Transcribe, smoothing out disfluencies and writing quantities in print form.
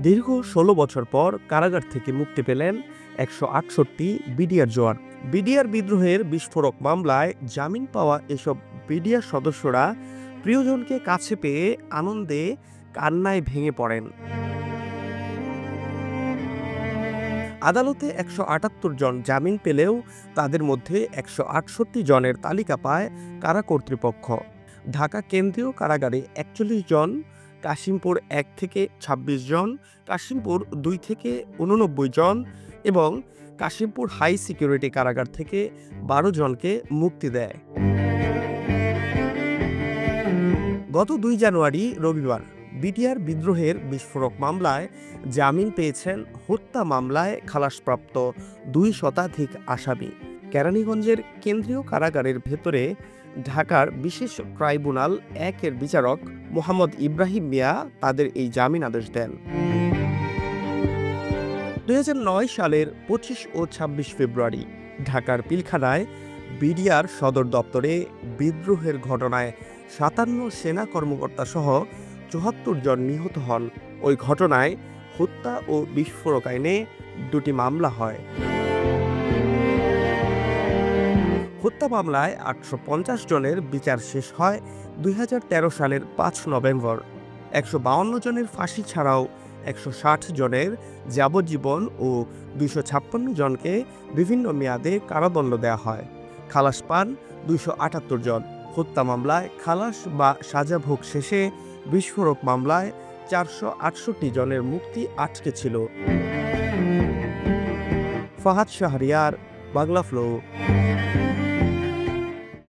দীর্ঘ ১৬ বছর পর কারাগার থেকে মুক্তি পেলেন ১৬৮ বিডিআর জওয়ান। বিডিআর বিদ্রোহের বিস্ফোরক মামলায় জামিন পাওয়া এসব বিডিআর সদস্যরা প্রিয়জনকে কাছে পেয়ে আনন্দে কান্নায় ভেঙে পড়েন। আদালতে ১৭৮ জন জামিন পেলেও তাদের মধ্যে ১৬৮ জনের তালিকা পায় কারা কর্তৃপক্ষ। ঢাকা কেন্দ্রীয় কারাগারে ৪১ জন, কাশিমপুর ১ থেকে ২৬ জন, কাশিমপুর ২ থেকে ৮৯ জন এবং কাশিমপুর হাই সিকিউরিটি কারাগার থেকে ১২ জনকে মুক্তি দেয়। গত ২ জানুয়ারি রবিবার বিডিআর বিদ্রোহের বিস্ফোরক মামলায় জামিন পেয়েছেন হত্যা মামলায় খালাসপ্রাপ্ত ২ শতাধিক আসামি। কেরানীগঞ্জের কেন্দ্রীয় কারাগারের ভেতরে ঢাকার বিশেষ ট্রাইব্যুনাল ১-এর বিচারক মোহাম্মদ ইব্রাহিম মিয়া তাদের এই জামিন আদেশ দেন। ২০০৯ সালের ২৫ ও ২৬ ফেব্রুয়ারি ঢাকার পিলখানায় বিডিআর সদর দপ্তরে বিদ্রোহের ঘটনায় ৫৭ সেনা কর্মকর্তা সহ ৭৪ জন নিহত হন। ওই ঘটনায় হত্যা ও বিস্ফোরক আইনে ২টি মামলা হয়। হত্যা মামলায় ৮৫০ জনের বিচার শেষ হয় ২০১৩ সালের ৫ নভেম্বর। ১৫২ জনের ফাঁসি ছাড়াও ১৬০ জনের যাবজ্জীবন ও ২৫৬ জনকে বিভিন্ন মেয়াদে কারাদণ্ড দেওয়া হয়। খালাস পান ২৭৮ জন। হত্যা মামলায় খালাস বা সাজা ভোগ শেষে বিস্ফোরক মামলায় ৪৬৮ জনের মুক্তি আটকে ছিল। ফাহাদ শাহরিয়ার, বাংলা ফ্লো।